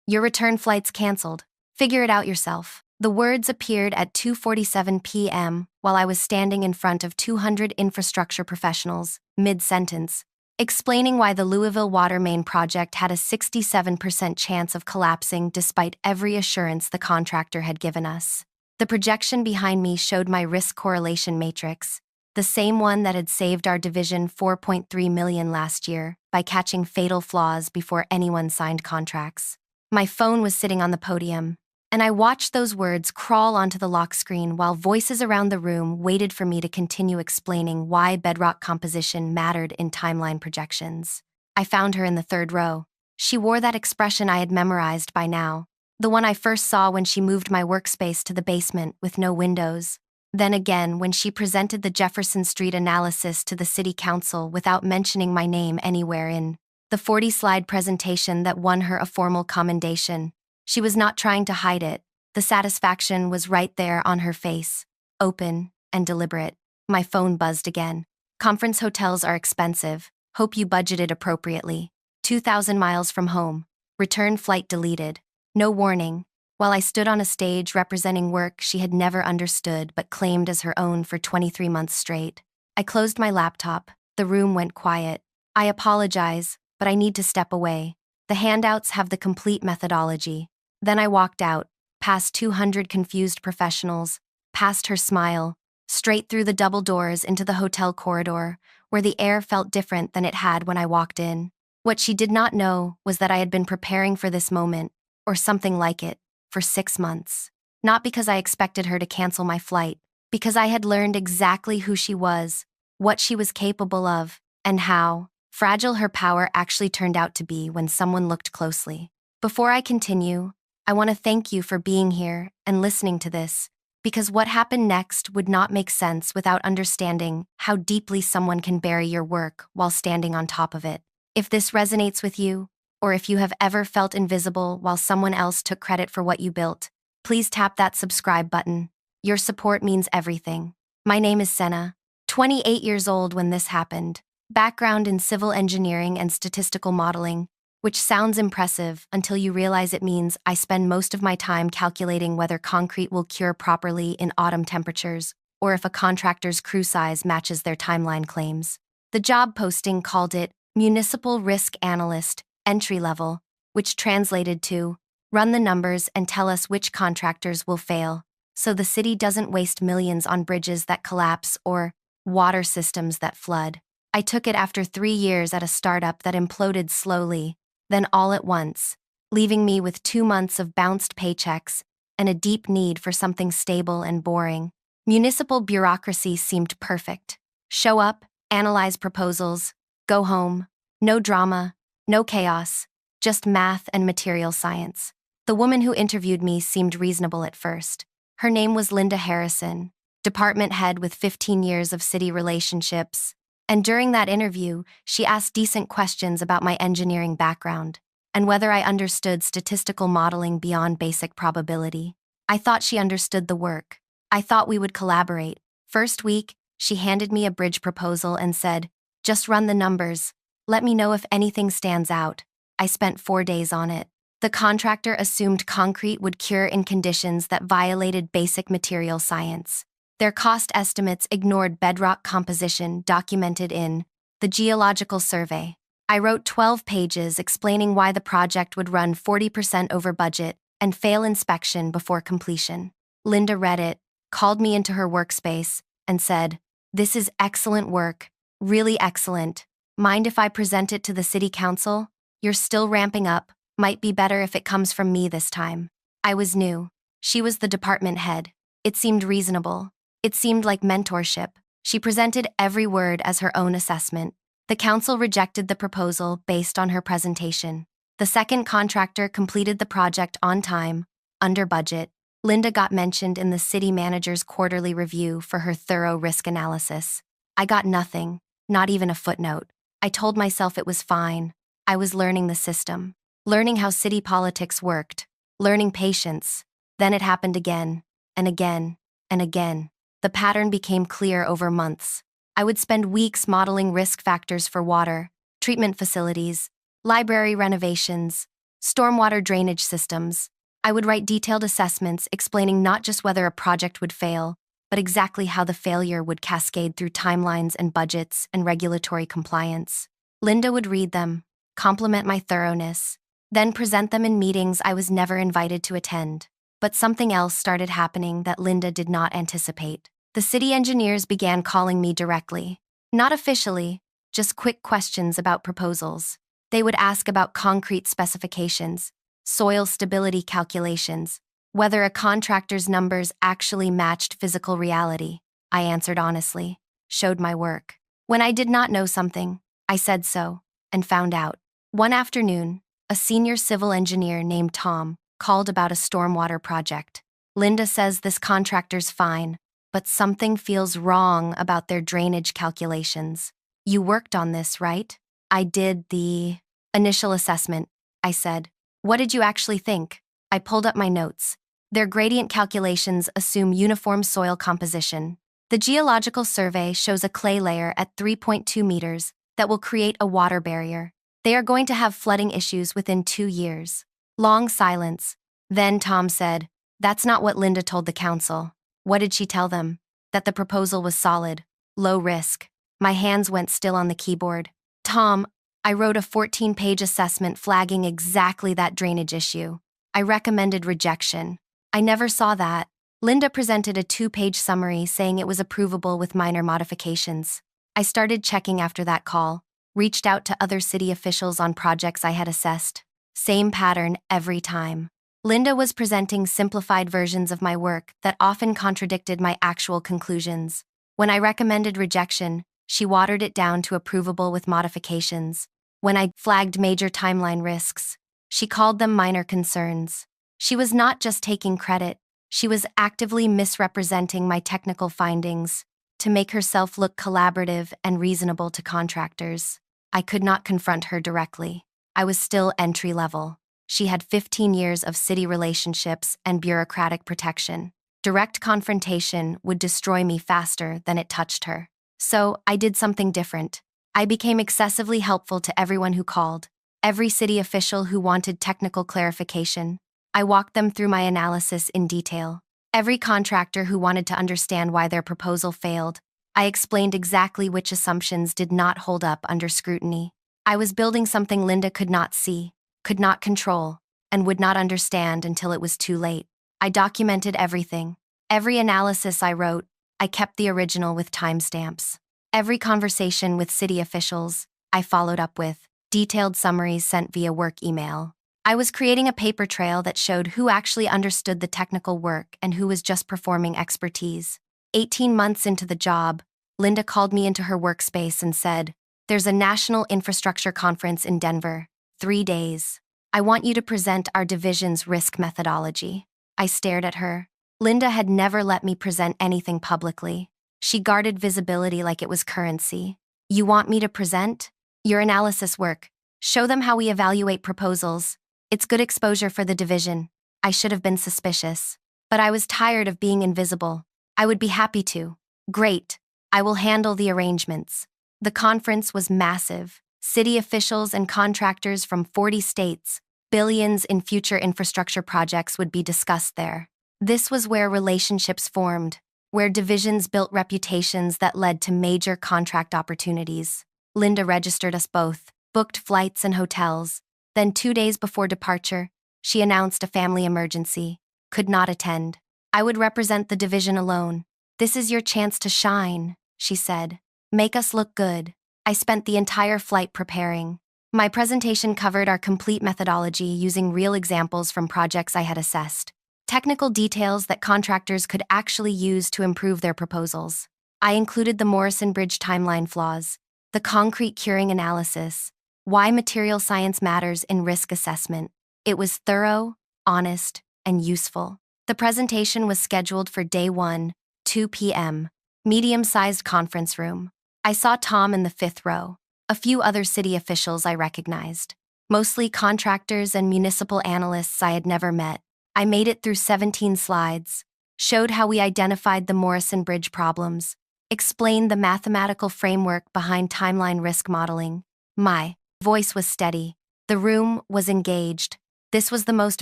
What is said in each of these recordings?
Your return flight's canceled. Figure it out yourself. The words appeared at 2:47 p.m. while I was standing in front of 200 infrastructure professionals, mid-sentence, explaining why the Louisville water main project had a 67% chance of collapsing despite every assurance the contractor had given us. The projection behind me showed my risk correlation matrix, the same one that had saved our division $4.3 million last year by catching fatal flaws before anyone signed contracts. My phone was sitting on the podium, and I watched those words crawl onto the lock screen while voices around the room waited for me to continue explaining why bedrock composition mattered in timeline projections. I found her in the third row. She wore that expression I had memorized by now, the one I first saw when she moved my workspace to the basement with no windows. Then again when she presented the Jefferson Street analysis to the city council without mentioning my name anywhere in the 40-slide presentation that won her a formal commendation. She was not trying to hide it. The satisfaction was right there on her face, open and deliberate. My phone buzzed again. Conference hotels are expensive. Hope you budgeted appropriately. 2,000 miles from home. Return flight deleted. No warning. While I stood on a stage representing work she had never understood but claimed as her own for 23 months straight, I closed my laptop. The room went quiet. I apologize, but I need to step away. The handouts have the complete methodology. Then I walked out, past 200 confused professionals, past her smile, straight through the double doors into the hotel corridor, where the air felt different than it had when I walked in. What she did not know was that I had been preparing for this moment, or something like it, for 6 months. Not because I expected her to cancel my flight, because I had learned exactly who she was, what she was capable of, and how fragile her power actually turned out to be when someone looked closely. Before I continue, I want to thank you for being here and listening to this, because what happened next would not make sense without understanding how deeply someone can bury your work while standing on top of it. If this resonates with you, or if you have ever felt invisible while someone else took credit for what you built, please tap that subscribe button. Your support means everything. My name is Senna, 28 years old when this happened. Background in civil engineering and statistical modeling, which sounds impressive until you realize it means I spend most of my time calculating whether concrete will cure properly in autumn temperatures or if a contractor's crew size matches their timeline claims. The job posting called it Municipal Risk Analyst, entry level, which translated to run the numbers and tell us which contractors will fail, so the city doesn't waste millions on bridges that collapse or water systems that flood. I took it after 3 years at a startup that imploded slowly, then all at once, leaving me with 2 months of bounced paychecks and a deep need for something stable and boring. Municipal bureaucracy seemed perfect. Show up, analyze proposals, go home. No drama, no chaos, just math and material science. The woman who interviewed me seemed reasonable at first. Her name was Linda Harrison, department head with 15 years of city relationships. And during that interview, she asked decent questions about my engineering background and whether I understood statistical modeling beyond basic probability. I thought she understood the work. I thought we would collaborate. First week, she handed me a bridge proposal and said, "Just run the numbers. Let me know if anything stands out." I spent 4 days on it. The contractor assumed concrete would cure in conditions that violated basic material science. Their cost estimates ignored bedrock composition documented in the Geological Survey. I wrote 12 pages explaining why the project would run 40% over budget and fail inspection before completion. Linda read it, called me into her workspace, and said, "This is excellent work, really excellent. Mind if I present it to the city council? You're still ramping up. Might be better if it comes from me this time." I was new. She was the department head. It seemed reasonable. It seemed like mentorship. She presented every word as her own assessment. The council rejected the proposal based on her presentation. The second contractor completed the project on time, under budget. Linda got mentioned in the city manager's quarterly review for her thorough risk analysis. I got nothing, not even a footnote. I told myself it was fine. I was learning the system, learning how city politics worked, learning patience. Then it happened again, and again, and again. The pattern became clear over months. I would spend weeks modeling risk factors for water, treatment facilities, library renovations, stormwater drainage systems. I would write detailed assessments explaining not just whether a project would fail, but exactly how the failure would cascade through timelines and budgets and regulatory compliance. Linda would read them, compliment my thoroughness, then present them in meetings I was never invited to attend. But something else started happening that Linda did not anticipate. The city engineers began calling me directly. Not officially, just quick questions about proposals. They would ask about concrete specifications, soil stability calculations, whether a contractor's numbers actually matched physical reality. I answered honestly, showed my work. When I did not know something, I said so, and found out. One afternoon, a senior civil engineer named Tom called about a stormwater project. Linda says this contractor's fine, but something feels wrong about their drainage calculations. You worked on this, right? I did the initial assessment, I said. What did you actually think? I pulled up my notes. Their gradient calculations assume uniform soil composition. The geological survey shows a clay layer at 3.2 meters that will create a water barrier. They are going to have flooding issues within 2 years. Long silence. Then Tom said, "That's not what Linda told the council." What did she tell them? That the proposal was solid, low risk. My hands went still on the keyboard. Tom, I wrote a 14-page assessment flagging exactly that drainage issue. I recommended rejection. I never saw that. Linda presented a 2-page summary saying it was approvable with minor modifications. I started checking after that call, reached out to other city officials on projects I had assessed. Same pattern every time. Linda was presenting simplified versions of my work that often contradicted my actual conclusions. When I recommended rejection, she watered it down to approvable with modifications. When I flagged major timeline risks, she called them minor concerns. She was not just taking credit, she was actively misrepresenting my technical findings to make herself look collaborative and reasonable to contractors. I could not confront her directly. I was still entry level. She had 15 years of city relationships and bureaucratic protection. Direct confrontation would destroy me faster than it touched her. So I did something different. I became excessively helpful to everyone who called, every city official who wanted technical clarification. I walked them through my analysis in detail. Every contractor who wanted to understand why their proposal failed, I explained exactly which assumptions did not hold up under scrutiny. I was building something Linda could not see, could not control, and would not understand until it was too late. I documented everything. Every analysis I wrote, I kept the original with timestamps. Every conversation with city officials, I followed up with detailed summaries sent via work email. I was creating a paper trail that showed who actually understood the technical work and who was just performing expertise. 18 months into the job, Linda called me into her workspace and said, "There's a national infrastructure conference in Denver, 3 days. I want you to present our division's risk methodology." I stared at her. Linda had never let me present anything publicly. She guarded visibility like it was currency. "You want me to present? Your analysis work. Show them how we evaluate proposals. It's good exposure for the division." I should have been suspicious. But I was tired of being invisible. I would be happy to. "Great. I will handle the arrangements." The conference was massive. City officials and contractors from 40 states, billions in future infrastructure projects would be discussed there. This was where relationships formed, where divisions built reputations that led to major contract opportunities. Linda registered us both, booked flights and hotels. Then 2 days before departure, she announced a family emergency. Could not attend. I would represent the division alone. "This is your chance to shine," she said. "Make us look good." I spent the entire flight preparing. My presentation covered our complete methodology using real examples from projects I had assessed. Technical details that contractors could actually use to improve their proposals. I included the Morrison Bridge timeline flaws, the concrete curing analysis, why material science matters in risk assessment. It was thorough, honest, and useful. The presentation was scheduled for day 1, 2 p.m., medium-sized conference room. I saw Tom in the 5th row, a few other city officials I recognized, mostly contractors and municipal analysts I had never met. I made it through 17 slides, showed how we identified the Morrison Bridge problems, explained the mathematical framework behind timeline risk modeling. My voice was steady. The room was engaged. This was the most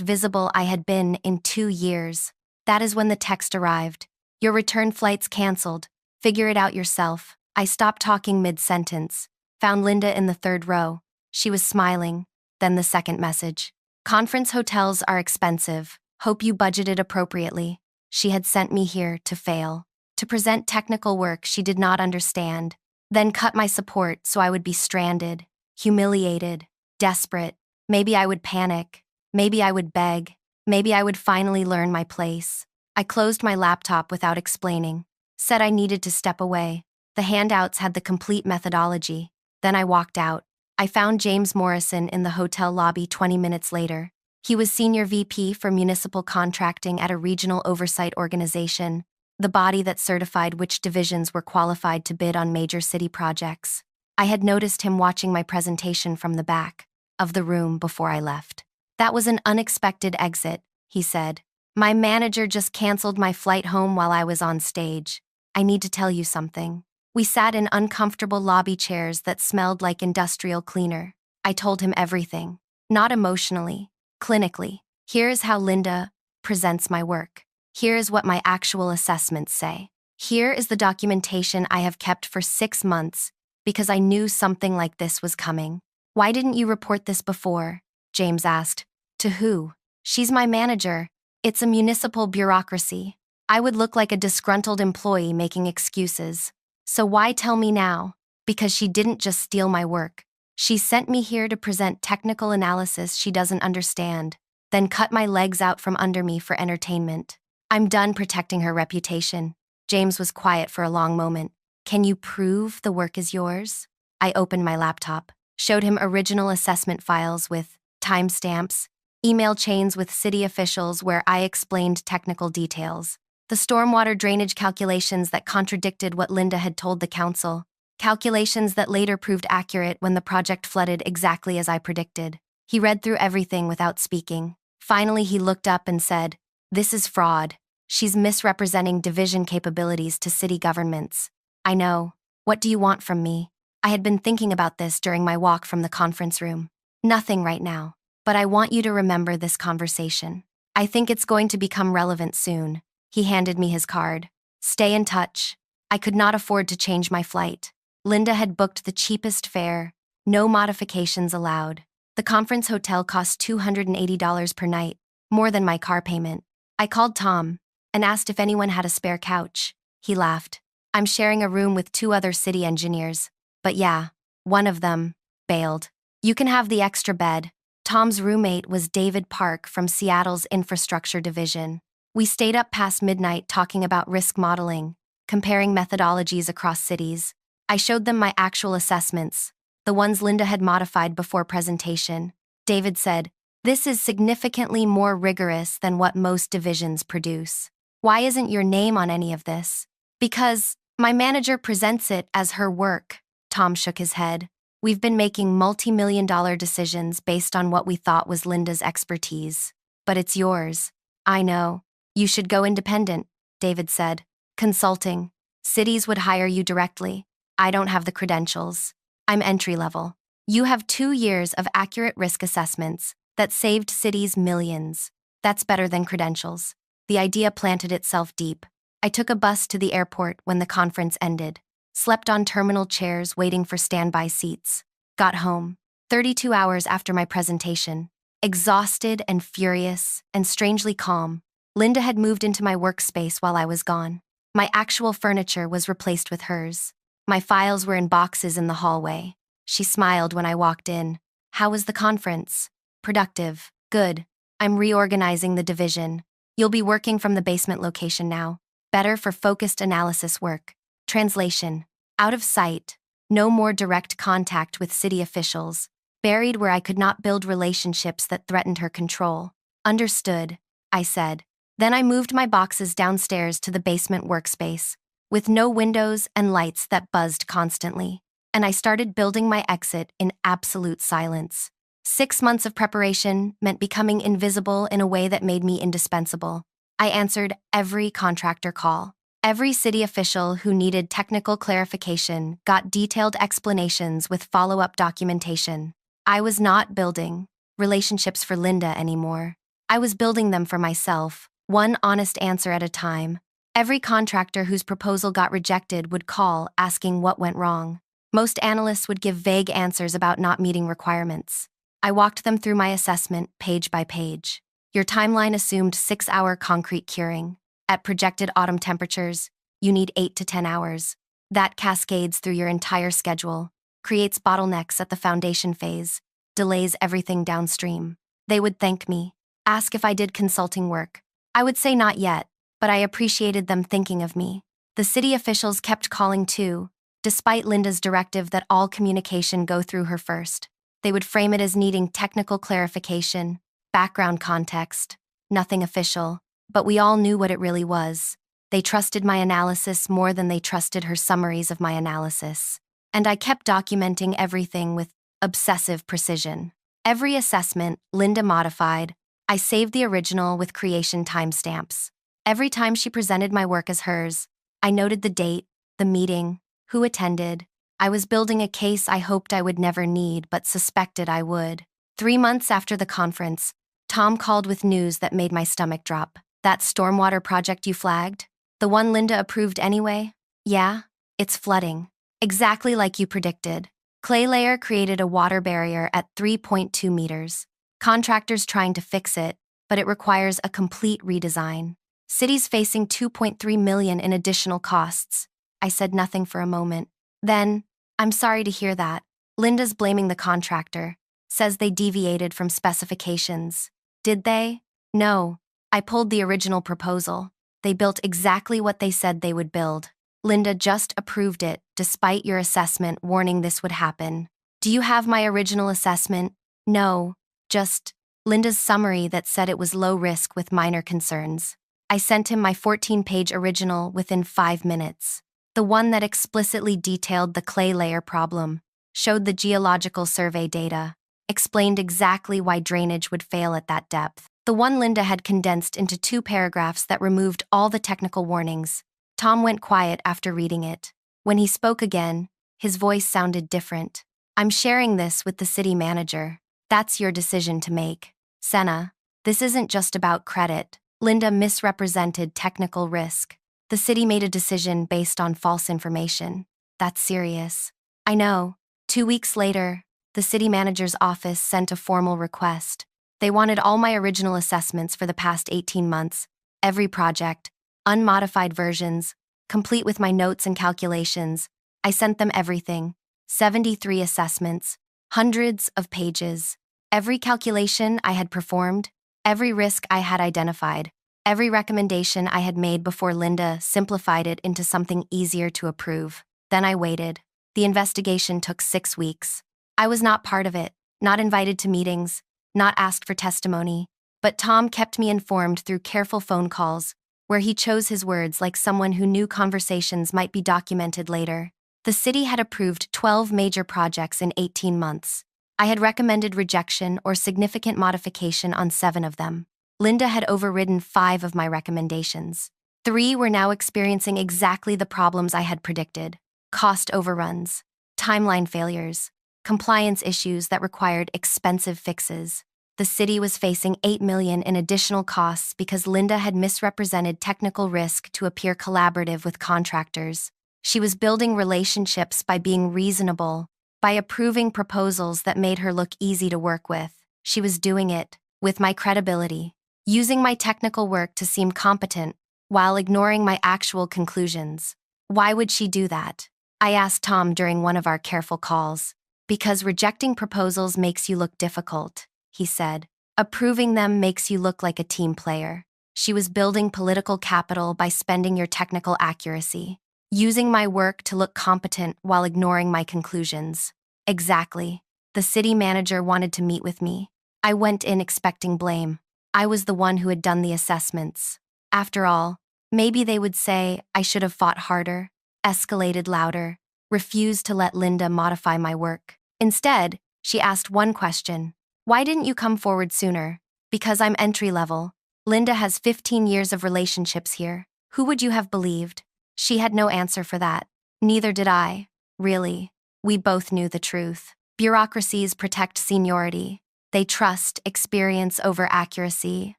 visible I had been in 2 years. That is when the text arrived. Your return flight's canceled. Figure it out yourself. I stopped talking mid-sentence. Found Linda in the third row. She was smiling. Then the second message. Conference hotels are expensive. Hope you budgeted appropriately. She had sent me here to fail. To present technical work she did not understand. Then cut my support so I would be stranded, humiliated, desperate. Maybe I would panic. Maybe I would beg. Maybe I would finally learn my place. I closed my laptop without explaining. Said I needed to step away. The handouts had the complete methodology. Then I walked out. I found James Morrison in the hotel lobby 20 minutes later. He was Senior VP for Municipal Contracting at a regional oversight organization, the body that certified which divisions were qualified to bid on major city projects. I had noticed him watching my presentation from the back of the room before I left. That was an unexpected exit, he said. My manager just canceled my flight home while I was on stage. I need to tell you something. We sat in uncomfortable lobby chairs that smelled like industrial cleaner. I told him everything. Not emotionally, clinically. Here's how Linda presents my work. Here is what my actual assessments say. Here is the documentation I have kept for 6 months because I knew something like this was coming. Why didn't you report this before? James asked. To who? She's my manager. It's a municipal bureaucracy. I would look like a disgruntled employee making excuses. So why tell me now? Because she didn't just steal my work. She sent me here to present technical analysis she doesn't understand, then cut my legs out from under me for entertainment. I'm done protecting her reputation. James was quiet for a long moment. Can you prove the work is yours? I opened my laptop, showed him original assessment files with timestamps, email chains with city officials where I explained technical details, the stormwater drainage calculations that contradicted what Linda had told the council, calculations that later proved accurate when the project flooded exactly as I predicted. He read through everything without speaking. Finally, he looked up and said, "This is fraud. She's misrepresenting division capabilities to city governments." I know. What do you want from me? I had been thinking about this during my walk from the conference room. Nothing right now, but I want you to remember this conversation. I think it's going to become relevant soon. He handed me his card. Stay in touch. I could not afford to change my flight. Linda had booked the cheapest fare, no modifications allowed. The conference hotel cost $280 per night, more than my car payment. I called Tom and asked if anyone had a spare couch. He laughed. I'm sharing a room with 2 other city engineers. But yeah, one of them bailed. You can have the extra bed. Tom's roommate was David Park from Seattle's infrastructure division. We stayed up past midnight talking about risk modeling, comparing methodologies across cities. I showed them my actual assessments, the ones Linda had modified before presentation. David said, "This is significantly more rigorous than what most divisions produce. Why isn't your name on any of this?" "Because my manager presents it as her work." Tom shook his head. "We've been making multi-million-dollar decisions based on what we thought was Linda's expertise. But it's yours." "I know. You should go independent," David said. "Consulting. Cities would hire you directly. I don't have the credentials. I'm entry-level. You have 2 years of accurate risk assessments that saved cities millions. That's better than credentials." The idea planted itself deep. I took a bus to the airport when the conference ended, slept on terminal chairs waiting for standby seats, got home 32 hours after my presentation, exhausted and furious and strangely calm. Linda had moved into my workspace while I was gone. My actual furniture was replaced with hers. My files were in boxes in the hallway. She smiled when I walked in. "How was the conference?" "Productive. Good. I'm reorganizing the division. You'll be working from the basement location now. Better for focused analysis work." Translation. Out of sight. No more direct contact with city officials. Buried where I could not build relationships that threatened her control. "Understood," I said. Then I moved my boxes downstairs to the basement workspace, with no windows and lights that buzzed constantly, and I started building my exit in absolute silence. 6 months of preparation meant becoming invisible in a way that made me indispensable. I answered every contractor call. Every city official who needed technical clarification got detailed explanations with follow-up documentation. I was not building. relationships for Linda anymore. I was building them for myself, one honest answer at a time. Every contractor whose proposal got rejected would call asking what went wrong. Most analysts would give vague answers about not meeting requirements. I walked them through my assessment, page by page. Your timeline assumed 6-hour concrete curing. At projected autumn temperatures, you need 8 to 10 hours. That cascades through your entire schedule, creates bottlenecks at the foundation phase, delays everything downstream. They would thank me, ask if I did consulting work. I would say not yet, but I appreciated them thinking of me. The city officials kept calling too, despite Linda's directive that all communication go through her first. They would frame it as needing technical clarification, background context, nothing official, but we all knew what it really was. They trusted my analysis more than they trusted her summaries of my analysis. And I kept documenting everything with obsessive precision. Every assessment, Linda modified. I saved the original with creation timestamps. Every time she presented my work as hers, I noted the date, the meeting, who attended. I was building a case I hoped I would never need but suspected I would. 3 months after the conference, Tom called with news that made my stomach drop. That stormwater project you flagged? The one Linda approved anyway? Yeah, it's flooding. Exactly like you predicted. Clay layer created a water barrier at 3.2 meters. Contractors trying to fix it, but it requires a complete redesign. Cities facing $2.3 million in additional costs. I said nothing for a moment. Then, I'm sorry to hear that. Linda's blaming the contractor. Says they deviated from specifications. Did they? No. I pulled the original proposal. They built exactly what they said they would build. Linda just approved it, despite your assessment warning this would happen. Do you have my original assessment? No. Just Linda's summary that said it was low risk with minor concerns. I sent him my 14-page original within 5 minutes. The one that explicitly detailed the clay layer problem, showed the geological survey data, explained exactly why drainage would fail at that depth. The one Linda had condensed into 2 paragraphs that removed all the technical warnings. Tom went quiet after reading it. When he spoke again, his voice sounded different. I'm sharing this with the city manager. That's your decision to make. Senna, this isn't just about credit. Linda misrepresented technical risk. The city made a decision based on false information. That's serious. I know. 2 weeks later, the city manager's office sent a formal request. They wanted all my original assessments for the past 18 months, every project, unmodified versions, complete with my notes and calculations. I sent them everything. 73 assessments, hundreds of pages. Every calculation I had performed, every risk I had identified, every recommendation I had made before Linda simplified it into something easier to approve. Then I waited. The investigation took 6 weeks. I was not part of it, not invited to meetings, not asked for testimony, but Tom kept me informed through careful phone calls, where he chose his words like someone who knew conversations might be documented later. The city had approved 12 major projects in 18 months. I had recommended rejection or significant modification on 7 of them. Linda had overridden 5 of my recommendations. 3 were now experiencing exactly the problems I had predicted: cost overruns, timeline failures, compliance issues that required expensive fixes. The city was facing $8 million in additional costs because Linda had misrepresented technical risk to appear collaborative with contractors. She was building relationships by being reasonable, by approving proposals that made her look easy to work with. She was doing it with my credibility, using my technical work to seem competent while ignoring my actual conclusions. Why would she do that? I asked Tom during one of our careful calls. Because rejecting proposals makes you look difficult, he said. Approving them makes you look like a team player. She was building political capital by spending your technical accuracy, using my work to look competent while ignoring my conclusions. Exactly. The city manager wanted to meet with me. I went in expecting blame. I was the one who had done the assessments. After all, maybe they would say I should have fought harder, escalated louder, refused to let Linda modify my work. Instead, she asked one question. Why didn't you come forward sooner? Because I'm entry-level. Linda has 15 years of relationships here. Who would you have believed? She had no answer for that. Neither did I. Really. We both knew the truth. Bureaucracies protect seniority. They trust experience over accuracy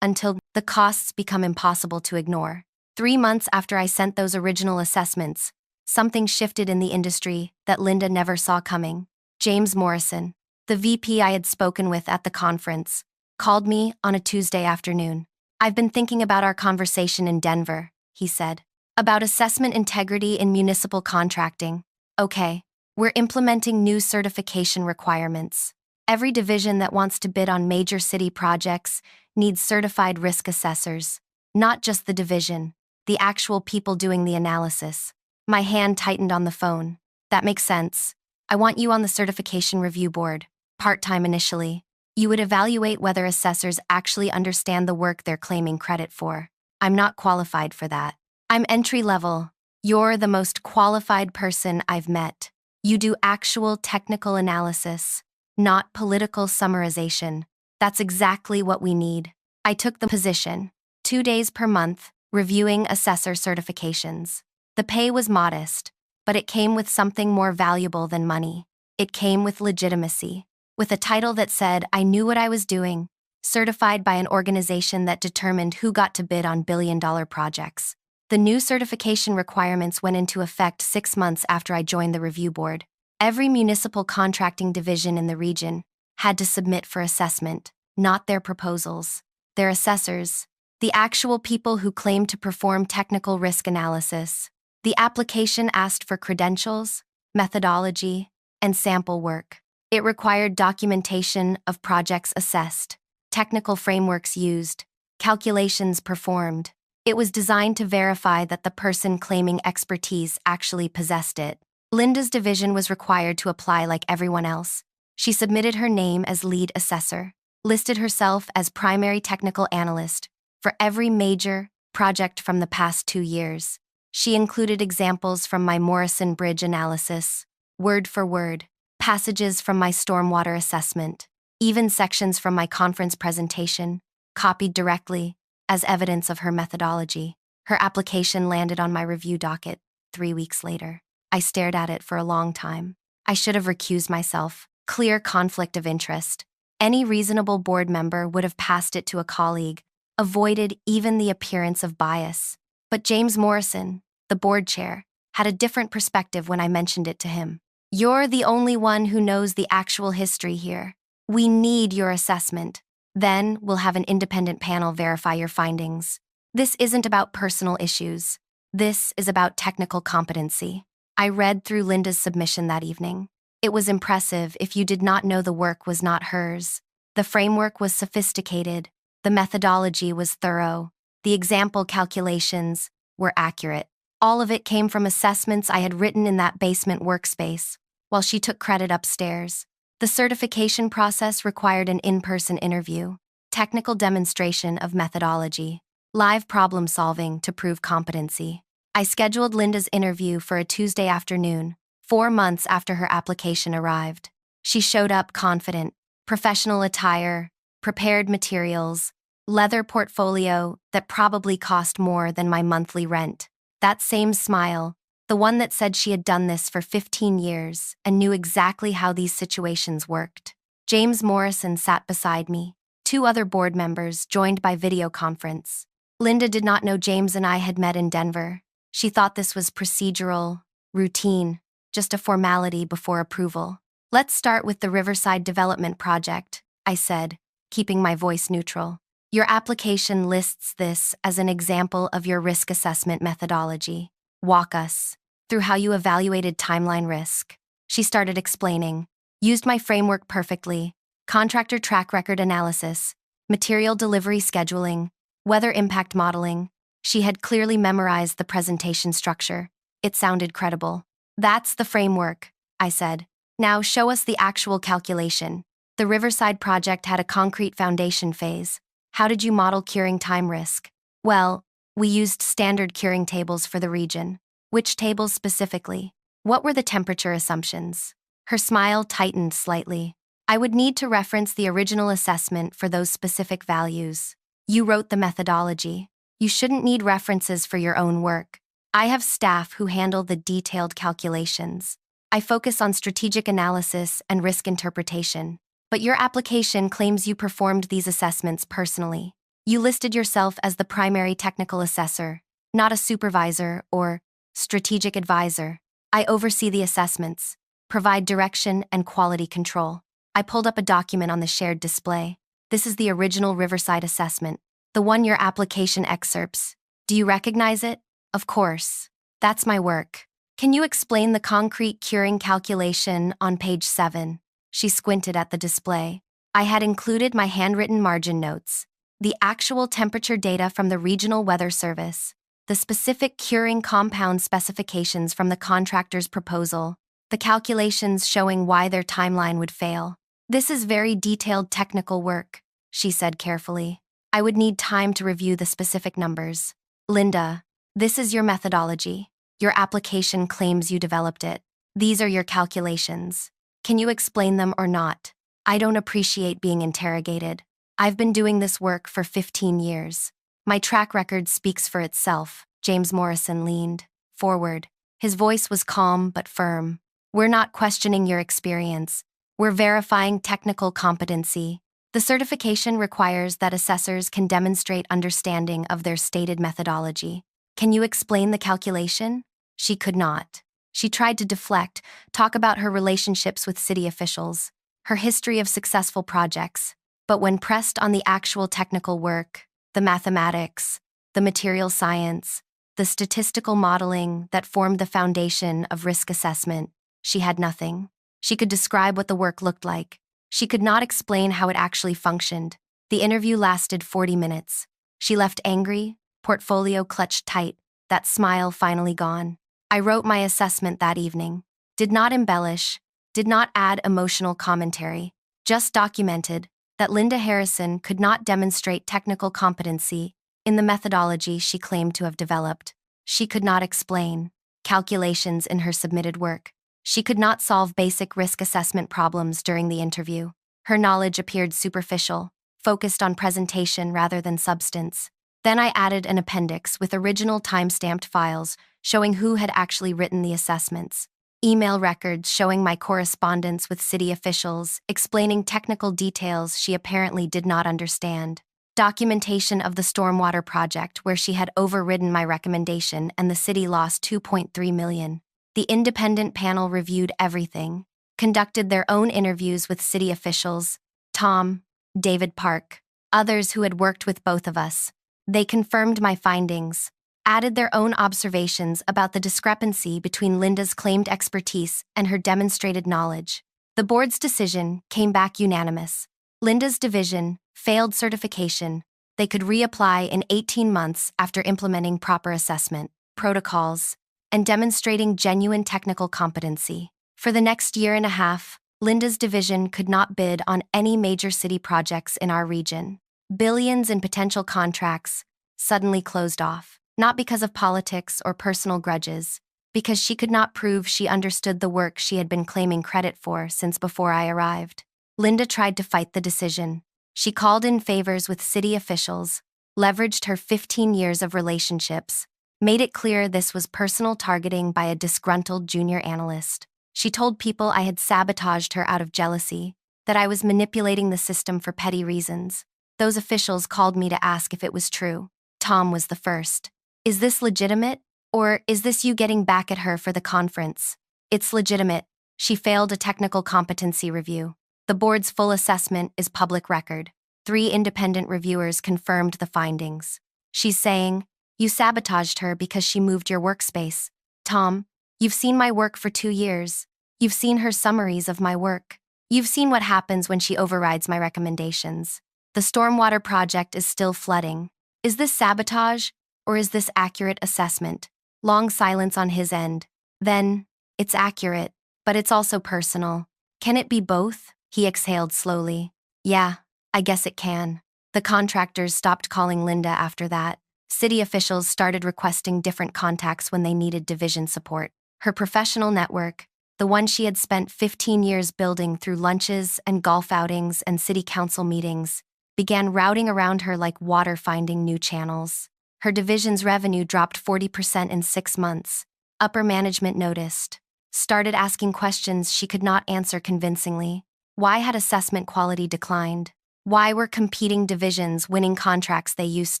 until the costs become impossible to ignore. 3 months after I sent those original assessments, something shifted in the industry that Linda never saw coming. James Morrison, the VP I had spoken with at the conference, called me on a Tuesday afternoon. "I've been thinking about our conversation in Denver," he said, "about assessment integrity in municipal contracting. Okay, we're implementing new certification requirements. Every division that wants to bid on major city projects needs certified risk assessors. Not just the division, the actual people doing the analysis." My hand tightened on the phone. "That makes sense. I want you on the certification review board, part-time initially. You would evaluate whether assessors actually understand the work they're claiming credit for. I'm not qualified for that. I'm entry-level. You're the most qualified person I've met. You do actual technical analysis, not political summarization. That's exactly what we need." I took the position, 2 days per month, reviewing assessor certifications. The pay was modest, but it came with something more valuable than money. It came with legitimacy, with a title that said I knew what I was doing, certified by an organization that determined who got to bid on billion-dollar projects. The new certification requirements went into effect 6 months after I joined the review board. Every municipal contracting division in the region had to submit for assessment, not their proposals. Their assessors, the actual people who claimed to perform technical risk analysis. The application asked for credentials, methodology, and sample work. It required documentation of projects assessed, technical frameworks used, calculations performed. It was designed to verify that the person claiming expertise actually possessed it. Linda's division was required to apply like everyone else. She submitted her name as lead assessor, listed herself as primary technical analyst for every major project from the past 2 years. She included examples from my Morrison Bridge analysis, word for word, passages from my stormwater assessment, even sections from my conference presentation, copied directly as evidence of her methodology. Her application landed on my review docket 3 weeks later. I stared at it for a long time. I should have recused myself. Clear conflict of interest. Any reasonable board member would have passed it to a colleague, avoided even the appearance of bias. But James Morrison, the board chair, had a different perspective when I mentioned it to him. "You're the only one who knows the actual history here. We need your assessment. Then we'll have an independent panel verify your findings. This isn't about personal issues. This is about technical competency." I read through Linda's submission that evening. It was impressive if you did not know the work was not hers. The framework was sophisticated. The methodology was thorough. The example calculations were accurate. All of it came from assessments I had written in that basement workspace, while she took credit upstairs. The certification process required an in-person interview, technical demonstration of methodology, live problem solving to prove competency. I scheduled Linda's interview for a Tuesday afternoon, 4 months after her application arrived. She showed up confident, professional attire, prepared materials, leather portfolio that probably cost more than my monthly rent. That same smile, the one that said she had done this for 15 years and knew exactly how these situations worked. James Morrison sat beside me, 2 other board members joined by video conference. Linda did not know James and I had met in Denver. She thought this was procedural, routine, just a formality before approval. "Let's start with the Riverside Development Project," I said, keeping my voice neutral. "Your application lists this as an example of your risk assessment methodology. Walk us through how you evaluated timeline risk." She started explaining. "Used my framework perfectly. Contractor track record analysis, material delivery scheduling, weather impact modeling." She had clearly memorized the presentation structure. It sounded credible. "That's the framework," I said. "Now show us the actual calculation. The Riverside project had a concrete foundation phase. How did you model curing time risk?" "Well, we used standard curing tables for the region." "Which tables specifically? What were the temperature assumptions?" Her smile tightened slightly. "I would need to reference the original assessment for those specific values. You wrote the methodology. You shouldn't need references for your own work. I have staff who handle the detailed calculations. I focus on strategic analysis and risk interpretation. but your application claims you performed these assessments personally. You listed yourself as the primary technical assessor, not a supervisor or strategic advisor. I oversee the assessments, provide direction and quality control. I pulled up a document on the shared display. This is the original Riverside assessment, the one your application excerpts. Do you recognize it? Of course. That's my work. Can you explain the concrete curing calculation on page 7? She squinted at the display. I had included my handwritten margin notes, the actual temperature data from the Regional Weather Service, the specific curing compound specifications from the contractor's proposal, the calculations showing why their timeline would fail. This is very detailed technical work, she said carefully. I would need time to review the specific numbers. Linda, this is your methodology. Your application claims you developed it. These are your calculations. Can you explain them or not? I don't appreciate being interrogated. I've been doing this work for 15 years. My track record speaks for itself. James Morrison leaned forward. His voice was calm but firm. We're not questioning your experience. We're verifying technical competency. The certification requires that assessors can demonstrate understanding of their stated methodology. Can you explain the calculation? She could not. She tried to deflect, talk about her relationships with city officials, her history of successful projects, but when pressed on the actual technical work, the mathematics, the material science, the statistical modeling that formed the foundation of risk assessment, she had nothing. She could describe what the work looked like. She could not explain how it actually functioned. The interview lasted 40 minutes. She left angry, portfolio clutched tight, that smile finally gone. I wrote my assessment that evening. Did not embellish, did not add emotional commentary, just documented that Linda Harrison could not demonstrate technical competency in the methodology she claimed to have developed. She could not explain calculations in her submitted work. She could not solve basic risk assessment problems during the interview. Her knowledge appeared superficial, focused on presentation rather than substance. Then I added an appendix with original time-stamped files showing who had actually written the assessments, email records showing my correspondence with city officials, explaining technical details she apparently did not understand, documentation of the stormwater project where she had overridden my recommendation and the city lost $2.3 million. The independent panel reviewed everything, conducted their own interviews with city officials, Tom, David Park, others who had worked with both of us. They confirmed my findings, added their own observations about the discrepancy between Linda's claimed expertise and her demonstrated knowledge. The board's decision came back unanimous. Linda's division failed certification. They could reapply in 18 months after implementing proper assessment protocols and demonstrating genuine technical competency. For the next year and a half, Linda's division could not bid on any major city projects in our region. Billions in potential contracts suddenly closed off, not because of politics or personal grudges, because she could not prove she understood the work she had been claiming credit for since before I arrived. Linda tried to fight the decision. She called in favors with city officials, leveraged her 15 years of relationships, made it clear this was personal targeting by a disgruntled junior analyst. She told people I had sabotaged her out of jealousy, that I was manipulating the system for petty reasons. Those officials called me to ask if it was true. Tom was the first. Is this legitimate? Or is this you getting back at her for the conference? It's legitimate. She failed a technical competency review. The board's full assessment is public record. 3 independent reviewers confirmed the findings. She's saying, you sabotaged her because she moved your workspace. Tom, you've seen my work for 2 years. You've seen her summaries of my work. You've seen what happens when she overrides my recommendations. The stormwater project is still flooding. Is this sabotage, or is this accurate assessment? Long silence on his end. Then, it's accurate, but it's also personal. Can it be both? He exhaled slowly. Yeah, I guess it can. The contractors stopped calling Linda after that. City officials started requesting different contacts when they needed division support. Her professional network, the one she had spent 15 years building through lunches and golf outings and city council meetings, began routing around her like water finding new channels. Her division's revenue dropped 40% in 6 months. Upper management noticed, started asking questions she could not answer convincingly. Why had assessment quality declined? Why were competing divisions winning contracts they used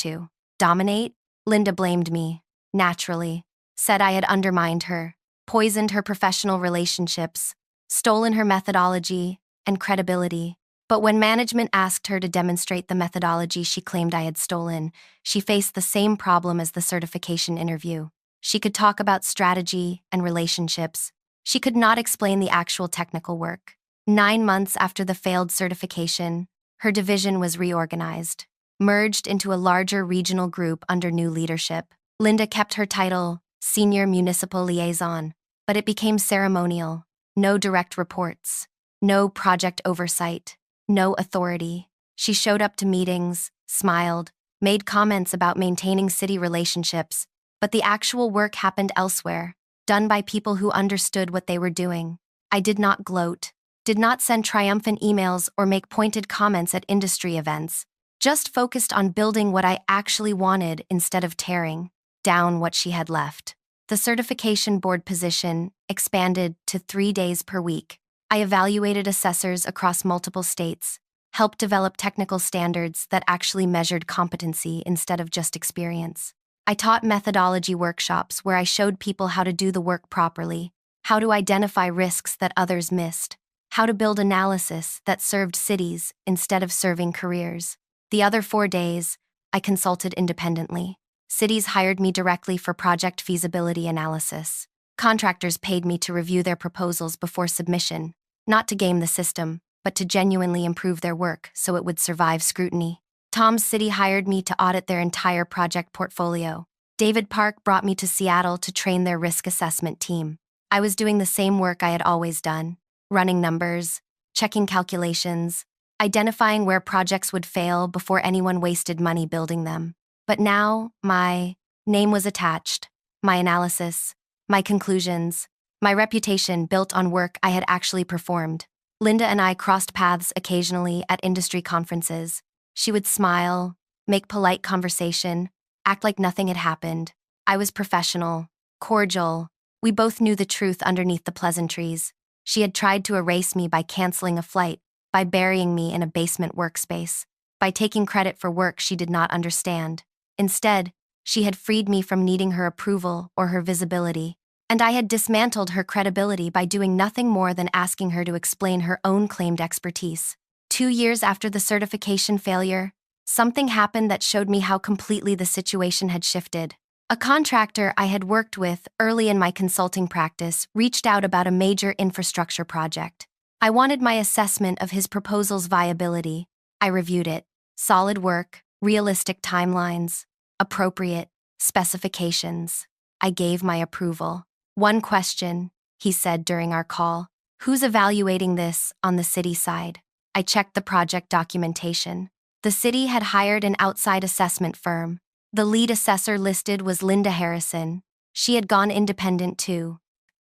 to dominate? Linda blamed me, naturally, said I had undermined her, poisoned her professional relationships, stolen her methodology and credibility. But when management asked her to demonstrate the methodology she claimed I had stolen, she faced the same problem as the certification interview. She could talk about strategy and relationships. She could not explain the actual technical work. 9 months after the failed certification, her division was reorganized, merged into a larger regional group under new leadership. Linda kept her title, Senior Municipal Liaison, but it became ceremonial. No direct reports, no project oversight, no authority. She showed up to meetings, smiled, made comments about maintaining city relationships, but the actual work happened elsewhere, done by people who understood what they were doing. I did not gloat, did not send triumphant emails or make pointed comments at industry events, just focused on building what I actually wanted instead of tearing down what she had left. The certification board position expanded to 3 days per week. I evaluated assessors across multiple states, helped develop technical standards that actually measured competency instead of just experience. I taught methodology workshops where I showed people how to do the work properly, how to identify risks that others missed, how to build analysis that served cities instead of serving careers. The other 4 days, I consulted independently. Cities hired me directly for project feasibility analysis. Contractors paid me to review their proposals before submission, not to game the system, but to genuinely improve their work so it would survive scrutiny. Tom's City hired me to audit their entire project portfolio. David Park brought me to Seattle to train their risk assessment team. I was doing the same work I had always done, running numbers, checking calculations, identifying where projects would fail before anyone wasted money building them. But now, my name was attached, my analysis, my conclusions, my reputation built on work I had actually performed. Linda and I crossed paths occasionally at industry conferences. She would smile, make polite conversation, act like nothing had happened. I was professional, cordial. We both knew the truth underneath the pleasantries. She had tried to erase me by canceling a flight, by burying me in a basement workspace, by taking credit for work she did not understand. Instead, she had freed me from needing her approval or her visibility, and I had dismantled her credibility by doing nothing more than asking her to explain her own claimed expertise. 2 years after the certification failure, something happened that showed me how completely the situation had shifted. A contractor I had worked with early in my consulting practice reached out about a major infrastructure project. I wanted my assessment of his proposal's viability. I reviewed it. Solid work, realistic timelines, appropriate specifications. I gave my approval. One question, he said during our call. Who's evaluating this on the city side? I checked the project documentation. The city had hired an outside assessment firm. The lead assessor listed was Linda Harrison. She had gone independent too.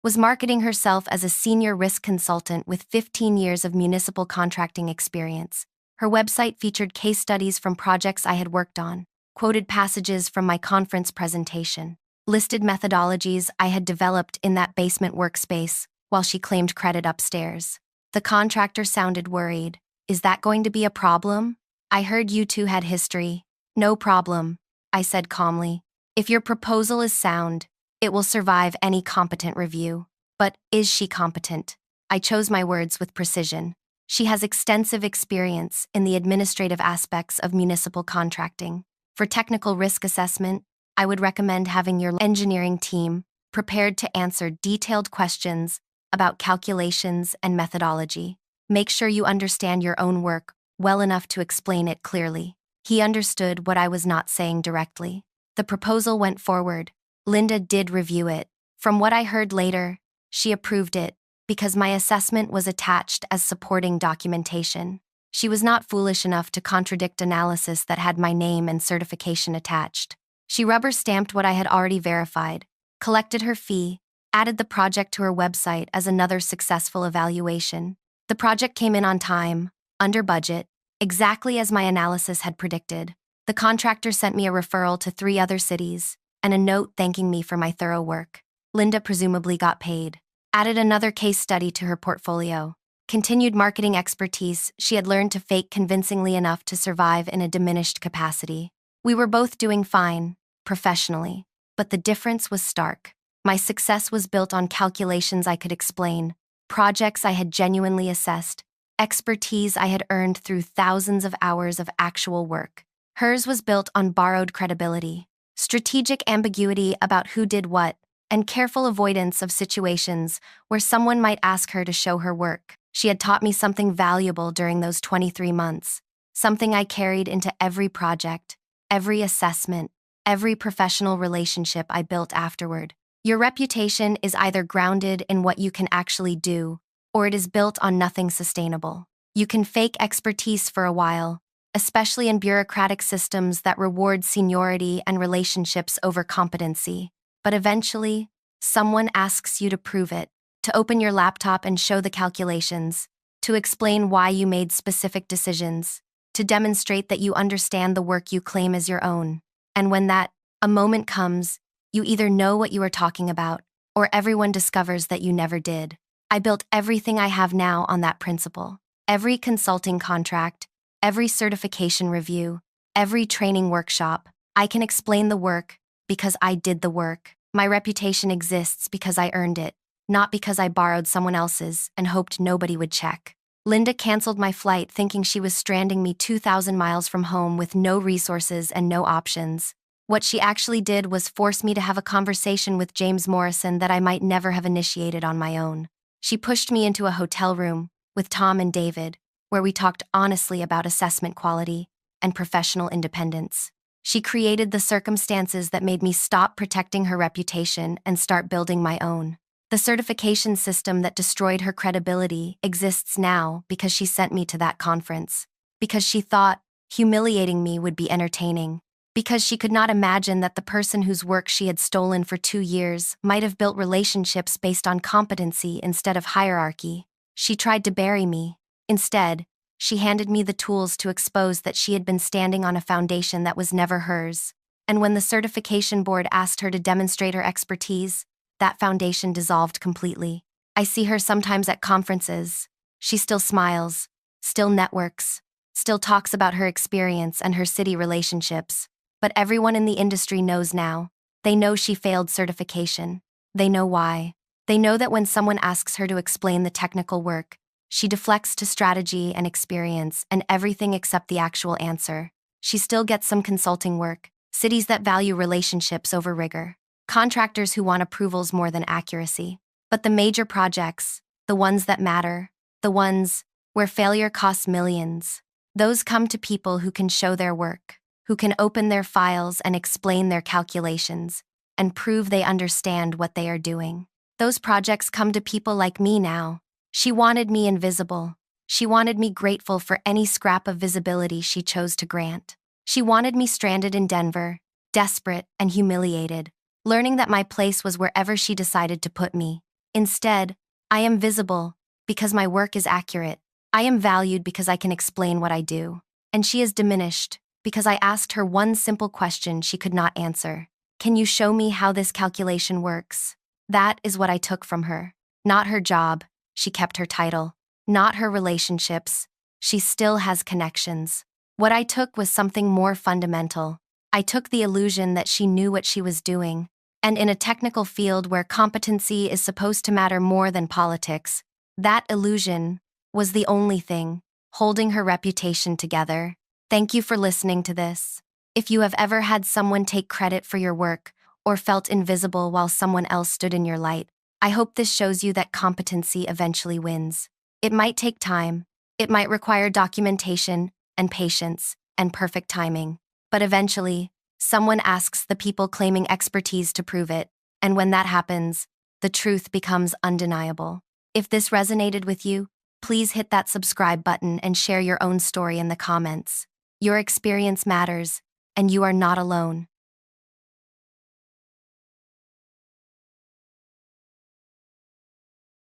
Was marketing herself as a senior risk consultant with 15 years of municipal contracting experience. Her website featured case studies from projects I had worked on, quoted passages from my conference presentation, listed methodologies I had developed in that basement workspace, while she claimed credit upstairs. The contractor sounded worried. Is that going to be a problem? I heard you two had history. No problem, I said calmly. If your proposal is sound, it will survive any competent review. But is she competent? I chose my words with precision. She has extensive experience in the administrative aspects of municipal contracting. For technical risk assessment, I would recommend having your engineering team prepared to answer detailed questions about calculations and methodology. Make sure you understand your own work well enough to explain it clearly. He understood what I was not saying directly. The proposal went forward. Linda did review it. From what I heard later, she approved it because my assessment was attached as supporting documentation. She was not foolish enough to contradict analysis that had my name and certification attached. She rubber-stamped what I had already verified, collected her fee, added the project to her website as another successful evaluation. The project came in on time, under budget, exactly as my analysis had predicted. The contractor sent me a referral to 3 other cities and a note thanking me for my thorough work. Linda presumably got paid. Added another case study to her portfolio. continued marketing expertise she had learned to fake convincingly enough to survive in a diminished capacity. We were both doing fine, professionally, but the difference was stark. My success was built on calculations I could explain, projects I had genuinely assessed, expertise I had earned through thousands of hours of actual work. Hers was built on borrowed credibility, strategic ambiguity about who did what, and careful avoidance of situations where someone might ask her to show her work. She had taught me something valuable during those 23 months, something I carried into every project, every assessment, every professional relationship I built afterward. Your reputation is either grounded in what you can actually do, or it is built on nothing sustainable. You can fake expertise for a while, especially in bureaucratic systems that reward seniority and relationships over competency. But eventually, someone asks you to prove it, to open your laptop and show the calculations, to explain why you made specific decisions, to demonstrate that you understand the work you claim as your own. And when a moment comes, you either know what you are talking about, or everyone discovers that you never did. I built everything I have now on that principle. Every consulting contract, every certification review, every training workshop. I can explain the work because I did the work. My reputation exists because I earned it, not because I borrowed someone else's and hoped nobody would check. Linda canceled my flight thinking she was stranding me 2,000 miles from home with no resources and no options. What she actually did was force me to have a conversation with James Morrison that I might never have initiated on my own. She pushed me into a hotel room with Tom and David, where we talked honestly about assessment quality and professional independence. She created the circumstances that made me stop protecting her reputation and start building my own. The certification system that destroyed her credibility exists now because she sent me to that conference, because she thought humiliating me would be entertaining, because she could not imagine that the person whose work she had stolen for 2 years might have built relationships based on competency instead of hierarchy. She tried to bury me. Instead, she handed me the tools to expose that she had been standing on a foundation that was never hers. And when the certification board asked her to demonstrate her expertise, that foundation dissolved completely. I see her sometimes at conferences. She still smiles, still networks, still talks about her experience and her city relationships. But everyone in the industry knows now. They know she failed certification. They know why. They know that when someone asks her to explain the technical work, she deflects to strategy and experience and everything except the actual answer. She still gets some consulting work, cities that value relationships over rigor, contractors who want approvals more than accuracy. But the major projects, the ones that matter, the ones where failure costs millions, those come to people who can show their work, who can open their files and explain their calculations, and prove they understand what they are doing. Those projects come to people like me now. She wanted me invisible. She wanted me grateful for any scrap of visibility she chose to grant. She wanted me stranded in Denver, desperate and humiliated, learning that my place was wherever she decided to put me. Instead, I am visible because my work is accurate. I am valued because I can explain what I do. And she is diminished because I asked her one simple question she could not answer. Can you show me how this calculation works? That is what I took from her. Not her job. She kept her title. Not her relationships. She still has connections. What I took was something more fundamental. I took the illusion that she knew what she was doing. And in a technical field where competency is supposed to matter more than politics, that illusion was the only thing holding her reputation together. Thank you for listening to this. If you have ever had someone take credit for your work or felt invisible while someone else stood in your light, I hope this shows you that competency eventually wins. It might take time. It might require documentation and patience and perfect timing. But eventually, someone asks the people claiming expertise to prove it, and when that happens, the truth becomes undeniable. If this resonated with you, please hit that subscribe button and share your own story in the comments. Your experience matters, and you are not alone.